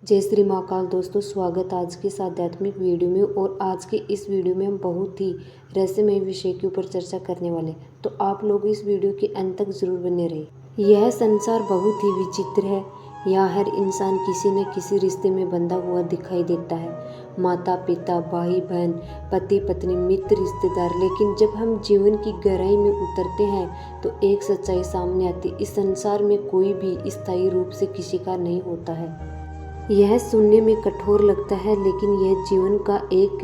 जय श्री महाकाल। दोस्तों, स्वागत आज की इस आध्यात्मिक वीडियो में। और आज के इस वीडियो में हम बहुत ही रहस्यमय विषय के ऊपर चर्चा करने वाले, तो आप लोग इस वीडियो के अंत तक जरूर बने रहे। यह संसार बहुत ही विचित्र है। यहाँ हर इंसान किसी न किसी रिश्ते में बंधा हुआ दिखाई देता है। माता पिता, भाई बहन, पति पत्नी, मित्र, रिश्तेदार। लेकिन जब हम जीवन की गहराई में उतरते हैं तो एक सच्चाई सामने आती। इस संसार में कोई भी स्थायी रूप से किसी का नहीं होता है। यह सुनने में कठोर लगता है, लेकिन यह जीवन का एक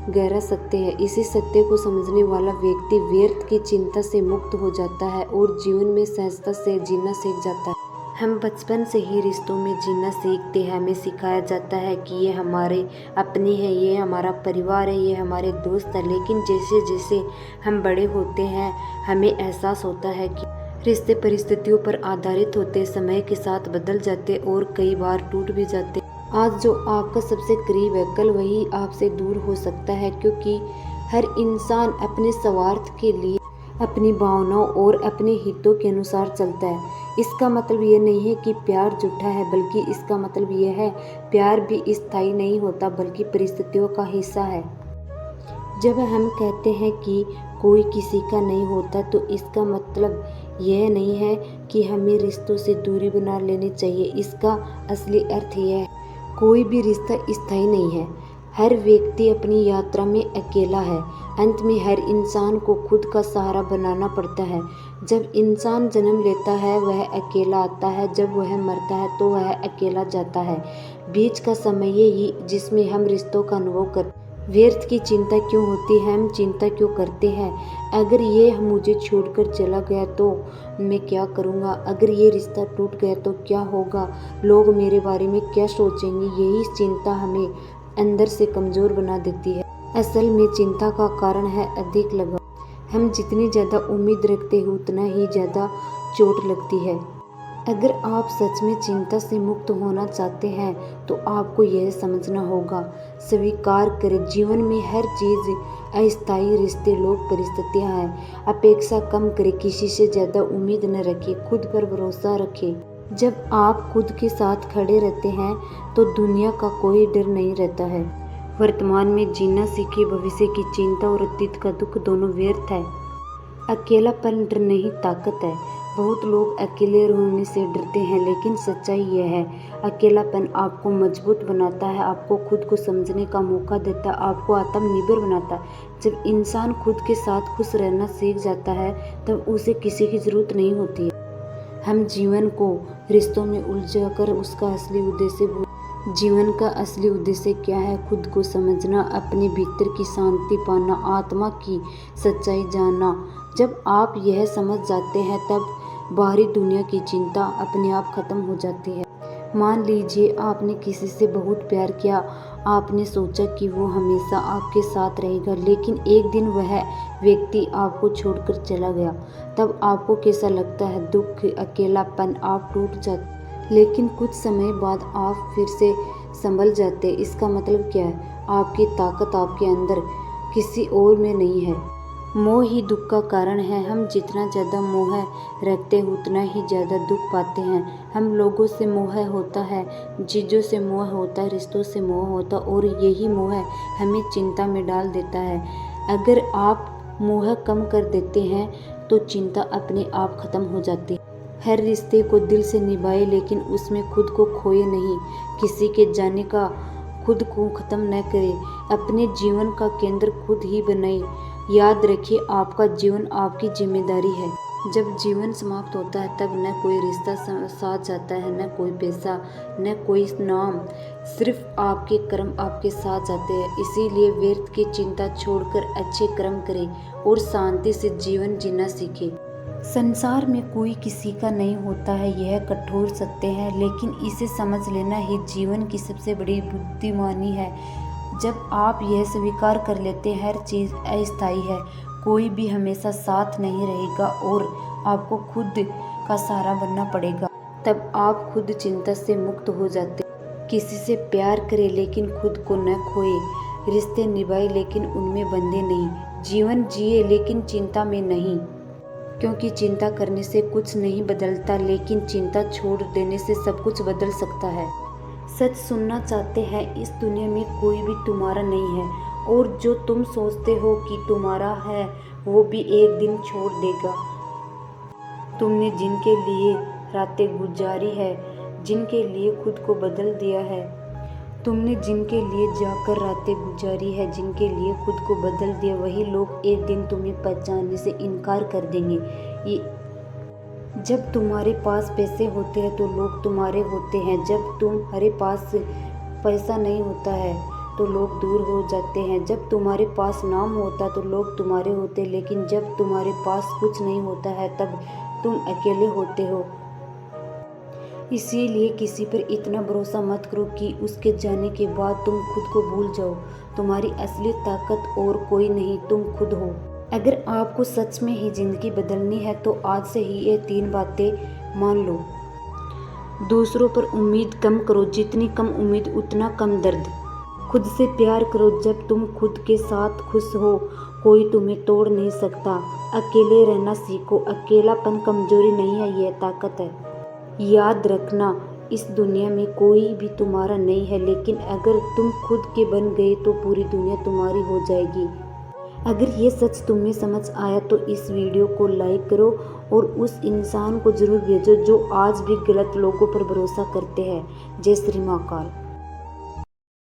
गहरा सत्य है। इसी सत्य को समझने वाला व्यक्ति व्यर्थ की चिंता से मुक्त हो जाता है और जीवन में सहजता से जीना सीख जाता है। हम बचपन से ही रिश्तों में जीना सीखते हैं। हमें सिखाया जाता है कि ये हमारे अपने हैं, ये हमारा परिवार है, ये हमारे दोस्त है। लेकिन जैसे जैसे हम बड़े होते हैं हमें एहसास होता है कि रिश्ते परिस्थितियों पर आधारित होते, समय के साथ बदल जाते और कई बार टूट भी जाते। आज जो आपका सबसे करीब है कल वही आपसे दूर हो सकता है, क्योंकि हर इंसान अपने स्वार्थ के लिए, अपनी भावनाओं और अपने हितों के अनुसार चलता है। इसका मतलब ये नहीं है कि प्यार झूठा है, बल्कि इसका मतलब यह है प्यार भी स्थायी नहीं होता, बल्कि परिस्थितियों का हिस्सा है। जब हम कहते हैं कि कोई किसी का नहीं होता, तो इसका मतलब यह नहीं है कि हमें रिश्तों से दूरी बना लेनी चाहिए। इसका असली अर्थ यह है कोई भी रिश्ता स्थायी नहीं है। हर व्यक्ति अपनी यात्रा में अकेला है। अंत में हर इंसान को खुद का सहारा बनाना पड़ता है। जब इंसान जन्म लेता है वह अकेला आता है, जब वह मरता है तो वह अकेला जाता है। बीच का समय ही जिसमें हम रिश्तों का अनुभव करते। व्यर्थ की चिंता क्यों होती है, हम चिंता क्यों करते हैं? अगर ये मुझे छोड़कर चला गया तो मैं क्या करूँगा? अगर ये रिश्ता टूट गया तो क्या होगा? लोग मेरे बारे में क्या सोचेंगे? यही चिंता हमें अंदर से कमज़ोर बना देती है। असल में चिंता का कारण है अधिक लगाव। हम जितनी ज़्यादा उम्मीद रखते हैं उतना ही ज़्यादा चोट लगती है। अगर आप सच में चिंता से मुक्त होना चाहते हैं तो आपको यह समझना होगा, स्वीकार करें जीवन में हर चीज़ अस्थायी, रिश्ते, लोग, परिस्थितियां हैं। अपेक्षा कम करें, किसी से ज़्यादा उम्मीद न रखें, खुद पर भरोसा रखें। जब आप खुद के साथ खड़े रहते हैं तो दुनिया का कोई डर नहीं रहता है। वर्तमान में जीना सीखे, भविष्य की चिंता और अतीत का दुख दोनों व्यर्थ है। अकेलापन डर नहीं, ताकत है। बहुत लोग अकेले रहने से डरते हैं, लेकिन सच्चाई यह है अकेलापन आपको मजबूत बनाता है, आपको खुद को समझने का मौका देता है, आपको आत्मनिर्भर बनाता है। जब इंसान खुद के साथ खुश रहना सीख जाता है तब उसे किसी की ज़रूरत नहीं होती है। हम जीवन को रिश्तों में उलझाकर उसका असली उद्देश्य जीवन का असली उद्देश्य क्या है? खुद को समझना, अपने भीतर की शांति पाना, आत्मा की सच्चाई जानना। जब आप यह समझ जाते हैं तब बाहरी दुनिया की चिंता अपने आप खत्म हो जाती है। मान लीजिए आपने किसी से बहुत प्यार किया, आपने सोचा कि वो हमेशा आपके साथ रहेगा, लेकिन एक दिन वह व्यक्ति आपको छोड़कर चला गया। तब आपको कैसा लगता है? दुख, अकेलापन, आप टूट जाते। लेकिन कुछ समय बाद आप फिर से संभल जाते। इसका मतलब क्या है? आपकी ताकत आपके अंदर, किसी और में नहीं है। मोह ही दुख का कारण है। हम जितना ज़्यादा मोह रखते हैं उतना ही ज़्यादा दुख पाते हैं। हम लोगों से मोह होता है, चीज़ों से मोह होता है, रिश्तों से मोह होता है, और यही मोह हमें चिंता में डाल देता है। अगर आप मोह कम कर देते हैं तो चिंता अपने आप खत्म हो जाती है। हर रिश्ते को दिल से निभाए, लेकिन उसमें खुद को खोए नहीं। किसी के जाने का खुद को ख़त्म न करें। अपने जीवन का केंद्र खुद ही बनाए। याद रखिए, आपका जीवन आपकी जिम्मेदारी है। जब जीवन समाप्त होता है तब न कोई रिश्ता साथ जाता है, न कोई पैसा, न कोई नाम, सिर्फ आपके कर्म आपके साथ जाते हैं। इसीलिए व्यर्थ की चिंता छोड़कर अच्छे कर्म करें और शांति से जीवन जीना सीखें। संसार में कोई किसी का नहीं होता है, यह कठोर सत्य है, लेकिन इसे समझ लेना ही जीवन की सबसे बड़ी बुद्धिमानी है। जब आप यह स्वीकार कर लेते हैं हर चीज़ अस्थायी है, कोई भी हमेशा साथ नहीं रहेगा और आपको खुद का सहारा बनना पड़ेगा, तब आप खुद चिंता से मुक्त हो जाते। किसी से प्यार करें लेकिन खुद को न खोए। रिश्ते निभाए लेकिन उनमें बंधे नहीं। जीवन जिए लेकिन चिंता में नहीं, क्योंकि चिंता करने से कुछ नहीं बदलता, लेकिन चिंता छोड़ देने से सब कुछ बदल सकता है। सच सुनना चाहते हैं। इस दुनिया में कोई भी तुम्हारा नहीं है और जो तुम सोचते हो कि तुम्हारा है वो भी एक दिन छोड़ देगा। तुमने जिनके लिए रातें गुजारी है, जिनके लिए खुद को बदल दिया है, तुमने जिनके लिए जाकर रातें गुजारी है, जिनके लिए खुद को बदल दिया, वही लोग एक दिन तुम्हें पहचानने से इनकार कर देंगे। ये जब तुम्हारे पास पैसे होते हैं तो लोग तुम्हारे होते हैं, जब तुम्हारे पास पैसा नहीं होता है तो लोग दूर हो जाते हैं। जब तुम्हारे पास नाम होता तो लोग तुम्हारे होते, लेकिन जब तुम्हारे पास कुछ नहीं होता है तब तुम अकेले होते हो। इसीलिए किसी पर इतना भरोसा मत करो कि उसके जाने के बाद तुम खुद को भूल जाओ। तुम्हारी असली ताकत और कोई नहीं, तुम खुद हो। अगर आपको सच में ही ज़िंदगी बदलनी है तो आज से ही ये 3 बातें मान लो। दूसरों पर उम्मीद कम करो, जितनी कम उम्मीद उतना कम दर्द। खुद से प्यार करो, जब तुम खुद के साथ खुश हो कोई तुम्हें तोड़ नहीं सकता। अकेले रहना सीखो, अकेलापन कमजोरी नहीं है, यह ताकत है। याद रखना, इस दुनिया में कोई भी तुम्हारा नहीं है, लेकिन अगर तुम खुद के बन गए तो पूरी दुनिया तुम्हारी हो जाएगी। अगर ये सच तुम्हें समझ आया तो इस वीडियो को लाइक करो और उस इंसान को ज़रूर भेजो जो आज भी गलत लोगों पर भरोसा करते हैं। जय श्री महाकाल।